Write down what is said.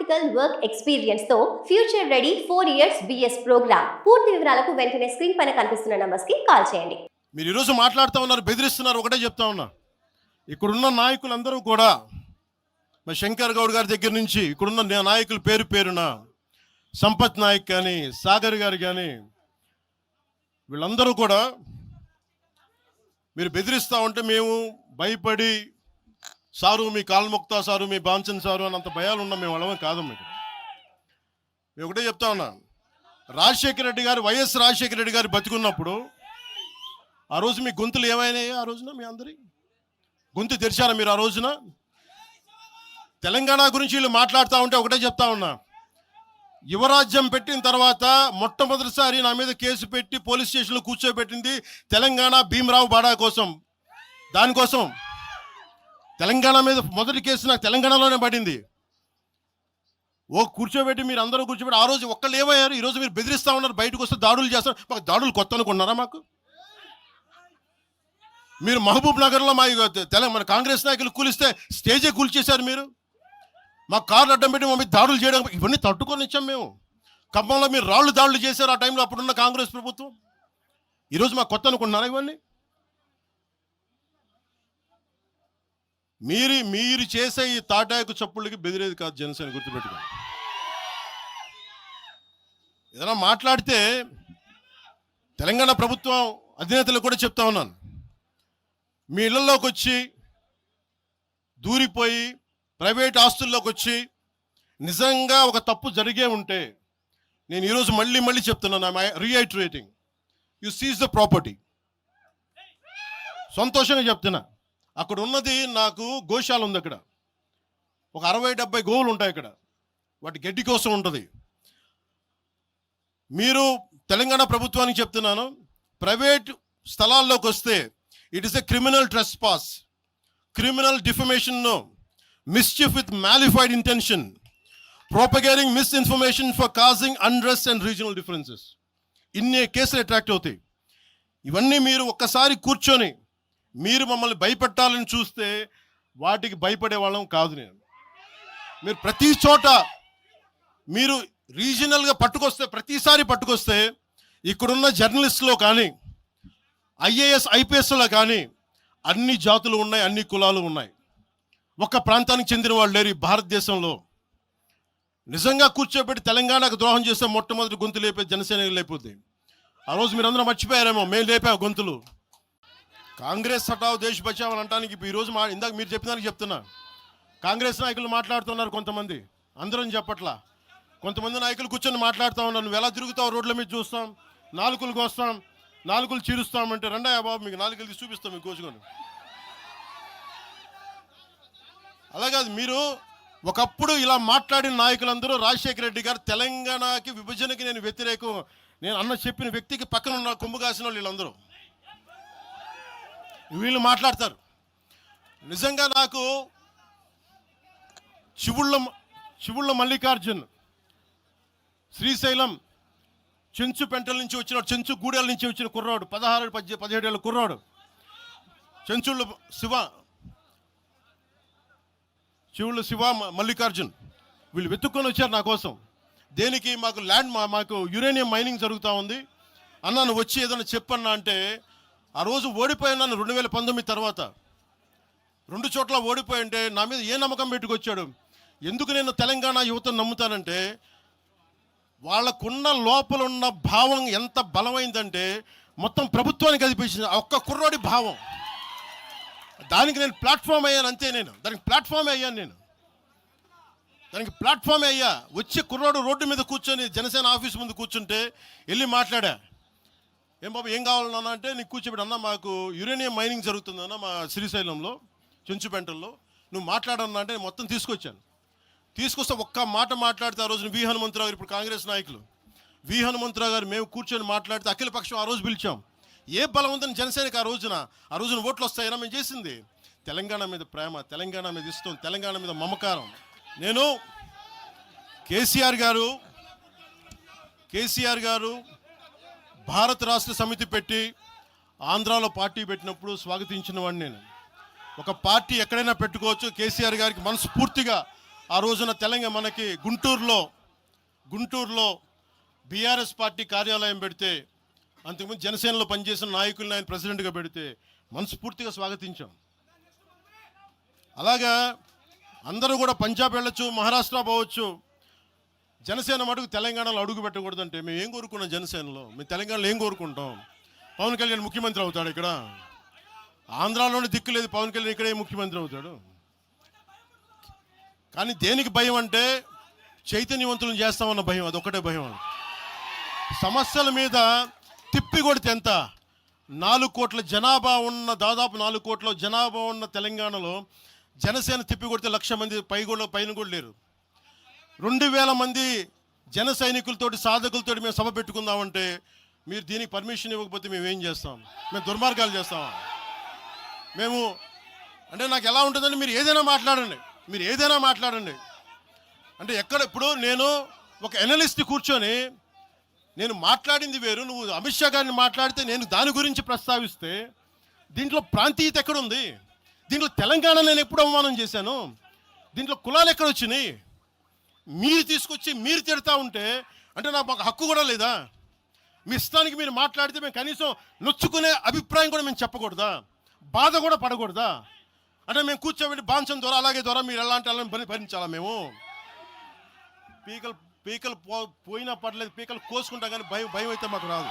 Practical work experience తో future ready 4 years BS programme. పూర్తి వివరాలకు వెంటనే స్క్రీన్ పైన కనిపిస్తున్న నంబర్స్ కి కాల్ చేయండి. మీరు ఈరోజు మాట్లాడుతూ ఉన్నారు, బెదిరిస్తున్నారు. ఒకటే చెప్తా ఉన్నా, ఇక్కడున్న నాయకులందరూ కూడా మరి శంకర్ గౌడ్ గారి దగ్గర నుంచి ఇక్కడున్న నాయకులు పేరు పేరున సంపత్ నాయక్ కానీ, సాగర్ గారు కానీ, వీళ్ళందరూ కూడా మీరు బెదిరిస్తూ ఉంటే మేము భయపడి సారు మీ కాల్ముక్తా సారు, మీ బాంచన్ సారు అన్నంత భయాలు ఉన్నాం. మేము వాళ్ళమే కాదు. మీకు మేము ఒకటే చెప్తా ఉన్నా, రాజశేఖర రెడ్డి గారు, వైఎస్ రాజశేఖర రెడ్డి గారు బతికున్నప్పుడు ఆ రోజు మీ గొంతులు ఏమైనాయి? ఆ రోజున మీ అందరి గొంతు తెరిచారా మీరు? ఆ రోజున తెలంగాణ గురించి వీళ్ళు మాట్లాడుతూ ఉంటే ఒకటే చెప్తా ఉన్నా, యువరాజ్యం పెట్టిన తర్వాత మొట్టమొదటిసారి నా మీద కేసు పెట్టి పోలీస్ స్టేషన్లో కూర్చోబెట్టింది తెలంగాణ భీమరావు బాడా కోసం. దానికోసం తెలంగాణ మీద మొదటి కేసు నాకు తెలంగాణలోనే పడింది. కూర్చోబెట్టి మీరు అందరూ కూర్చోబెట్టి ఆ రోజు ఒక్కళ్ళు ఏమయ్యారు? ఈరోజు మీరు బెదిరిస్తూ ఉన్నారు, బయటకు వస్తే దాడులు చేస్తారు. మాకు దాడులు కొత్త అనుకున్నారా? మాకు మీరు మహబూబ్ నగర్లో మన కాంగ్రెస్ నాయకులు కూలిస్తే స్టేజే కూల్చేశారు. మీరు మా కార్లు అడ్డం పెట్టి మా మీద దాడులు చేయడం, ఇవన్నీ తట్టుకొని ఇచ్చాం మేము. ఖమ్మంలో మీరు రాళ్ళు దాడులు చేశారు ఆ టైంలో, అప్పుడున్న కాంగ్రెస్ ప్రభుత్వం. ఈరోజు మాకు కొత్త అనుకుంటున్నారా? ఇవన్నీ మీరు చేసే ఈ తాటాకు చప్పుళ్ళకి బెదిరేది కాదు జనసేన, గుర్తుపెట్టుకోండి. ఏదైనా మాట్లాడితే తెలంగాణ ప్రభుత్వం అధినేతలు కూడా చెప్తా ఉన్నాను, మీ ఇళ్లలోకి వచ్చి దూరిపోయి ప్రైవేట్ ఆస్తుల్లోకి వచ్చి నిజంగా ఒక తప్పు జరిగే ఉంటే, నేను ఈరోజు మళ్ళీ చెప్తున్నాను, రీఐటరేటింగ్, యు సీజ్ ద ప్రాపర్టీ. సంతోషంగా చెప్తున్నా. అక్కడ ఉన్నది నాకు గోశాల ఉంది. అక్కడ ఒక 60-70 గోవులు ఉంటాయి. అక్కడ వాటి గడ్డి కోసం ఉంటుంది. మీరు తెలంగాణ ప్రభుత్వానికి చెప్తున్నాను, ప్రైవేట్ స్థలాల్లోకి వస్తే it is a criminal trespass, criminal defamation, mischief with mala fide intention, propagating misinformation for causing unrest and regional differences. ఇన్ని కేసులు అట్రాక్ట్ అవుతాయి. ఇవన్నీ మీరు ఒక్కసారి కూర్చొని మీరు మమ్మల్ని భయపెట్టాలని చూస్తే వాటికి భయపడే వాళ్ళం కాదు. మీరు ప్రతి చోట మీరు రీజనల్గా ప్రతిసారి పట్టుకొస్తే ఇక్కడున్న జర్నలిస్టులో కానీ, ఐఏఎస్ ఐపీఎస్లో కానీ అన్ని జాతులు ఉన్నాయి, అన్ని కులాలు ఉన్నాయి. ఒక్క ప్రాంతానికి చెందిన వాళ్ళు లేరు ఈ భారతదేశంలో. నిజంగా కూర్చోబెట్టి తెలంగాణకు ద్రోహం చేస్తే మొట్టమొదటి గొంతు లేపే జనసేన లేకపోతే. ఆ రోజు మీరు అందరూ మర్చిపోయారేమో, మేము లేపాము గొంతులు. కాంగ్రెస్ హటావ్ దేశ్ బచావ్ అని అంటానికి ఈరోజు ఇందాక మీరు చెప్పినానికి చెప్తున్నా, కాంగ్రెస్ నాయకులు మాట్లాడుతున్నారు కొంతమంది, అందరం చెప్పట్లా. కొంతమంది నాయకులు కూర్చొని మాట్లాడుతూ ఉన్నారు, నువ్వు ఎలా తిరుగుతావు రోడ్ల మీద చూస్తాం, నాలుకలకు వస్తాం, నాలుకలు చీరుస్తామంటే రండయ్యా బాబు మీకు నాలుకలు తీసి చూపిస్తాం మీకు కోసుకొని. అలాగే మీరు ఒకప్పుడు ఇలా మాట్లాడిన నాయకులందరూ రాజశేఖర రెడ్డి గారు తెలంగాణకి విభజనకి నేను వ్యతిరేకం నేను అన్న చెప్పిన వ్యక్తికి పక్కన ఉన్న కొమ్ము కాసిన వీళ్ళందరూ మాట్లాడతారు. నిజంగా నాకు చివుళ్ళ మల్లికార్జున్, శ్రీశైలం చెంచు పెంటల నుంచి వచ్చిన, చెంచు గూడెల నుంచి వచ్చిన కుర్రాడు, 16-17 ఏళ్ళ కుర్రాడు, చివుళ్ళ శివ మల్లికార్జున్, వీళ్ళు వెతుక్కొని వచ్చారు నా కోసం. దేనికి? మాకు యురేనియం మైనింగ్ జరుగుతూ ఉంది అన్న, నువ్వు వచ్చి ఏదైనా చెప్పన్నా అంటే, ఆ రోజు ఓడిపోయినాను 2019 తర్వాత 2 చోట్ల ఓడిపోయి ఉంటే నా మీద ఏ నమ్మకం పెట్టుకొచ్చాడు. ఎందుకు నేను తెలంగాణ యువతను నమ్ముతానంటే, వాళ్ళకున్న లోపల ఉన్న భావం ఎంత బలమైందంటే మొత్తం ప్రభుత్వానికి అదిపించింది ఒక్క కుర్రోడి భావం. దానికి నేను ప్లాట్ఫామ్ అయ్యాను అంతే. దానికి ప్లాట్ఫామే అయ్యా. వచ్చి కుర్రాడు రోడ్డు మీద కూర్చొని జనసేన ఆఫీస్ ముందు కూర్చుంటే వెళ్ళి మాట్లాడా, ఏం బాబు ఏం కావాలన్నా అంటే, నీకు కూర్చోబెట్టి అన్న మాకు యురేనియం మైనింగ్ జరుగుతుందన్న మా శ్రీశైలంలో చెంచుపెంటల్లో, నువ్వు మాట్లాడన్నా అంటే మొత్తం తీసుకొస్తే ఒక్క మాట మాట్లాడితే ఆ రోజున వి హనుమంతరావు గారు, ఇప్పుడు కాంగ్రెస్ నాయకులు వి హనుమంతరావు గారు, మేము కూర్చొని మాట్లాడితే అఖిల పక్షం ఆ రోజు పిలిచాం. ఏ బలం ఉందని జనసేనకి ఆ రోజున ఓట్లు వస్తాయన్నా మేము చేసింది తెలంగాణ మీద ప్రేమ, తెలంగాణ మీద ఇష్టం, తెలంగాణ మీద మమకారం. నేను కేసీఆర్ గారు భారత రాష్ట్ర సమితి పెట్టి ఆంధ్రాలో పార్టీ పెట్టినప్పుడు స్వాగతించిన వాడిని నేను. ఒక పార్టీ ఎక్కడైనా పెట్టుకోవచ్చు. కేసీఆర్ గారికి మనస్ఫూర్తిగా ఆ రోజున తెలంగాణ మనకి గుంటూరులో బీఆర్ఎస్ పార్టీ కార్యాలయం పెడితే, అంతకుముందు జనసేనలో పనిచేసిన నాయకుల్ని ఆయన ప్రెసిడెంట్గా పెడితే మనస్ఫూర్తిగా స్వాగతించాం. అలాగా అందరూ కూడా పంజాబ్ వెళ్ళొచ్చు, మహారాష్ట్ర పోవచ్చు, జనసేన మటుకు తెలంగాణలో అడుగు పెట్టకూడదంటే మేము ఏం కోరుకున్నాం? జనసేనలో మేము తెలంగాణలో ఏం కోరుకుంటాం? పవన్ కళ్యాణ్ ముఖ్యమంత్రి అవుతాడు ఇక్కడ? ఆంధ్రాలోనే దిక్కు లేదు, పవన్ కళ్యాణ్ ఇక్కడే ముఖ్యమంత్రి అవుతాడు. కానీ దేనికి భయం అంటే చైతన్యవంతులను చేస్తామన్న భయం, అదొక్కటే భయం. సమస్యల మీద తిప్పి కొడితే ఎంత? 4 కోట్ల జనాభా ఉన్న, దాదాపు 4 కోట్ల జనాభా ఉన్న తెలంగాణలో జనసేన తిప్పి కొడితే 1,00,000 మంది పైన కూడా లేరు. 2,000 మంది జన సైనికులతోటి, సాధకులతోటి మేము సభ పెట్టుకుందామంటే మీరు దీనికి పర్మిషన్ ఇవ్వకపోతే మేము ఏం చేస్తాం? మేము దుర్మార్గాలు చేస్తామా? మేము అంటే నాకు ఎలా ఉంటుందంటే మీరు ఏదైనా మాట్లాడండి. అంటే ఎక్కడ ఇప్పుడు నేను ఒక ఎనలిస్ట్ కూర్చొని నేను మాట్లాడింది వేరు, నువ్వు అమిత్ షా గారిని మాట్లాడితే నేను దాని గురించి ప్రస్తావిస్తే దీంట్లో ప్రాంతీయత ఎక్కడుంది? దీంట్లో తెలంగాణ నేను ఎప్పుడు అవమానం చేశాను? దీంట్లో కులాలు ఎక్కడొచ్చినాయి? మీరు తీసుకొచ్చి మీరు తిడతా ఉంటే అంటే నాకు మాకు హక్కు కూడా లేదా? మీ ఇష్టానికి మీరు మాట్లాడితే మేము కనీసం నొచ్చుకునే అభిప్రాయం కూడా మేము చెప్పకూడదా? బాధ కూడా పడకూడదా? అంటే మేము కూర్చోబెట్టి బాంచం ద్వారా అలాగే ద్వారా మీరు ఎలాంటి అలా భరించాలా? మేము పీకలు పోయినా పర్లేదు, పీకలు కోసుకుంటాం, కానీ భయం అయితే మాకు రాదు.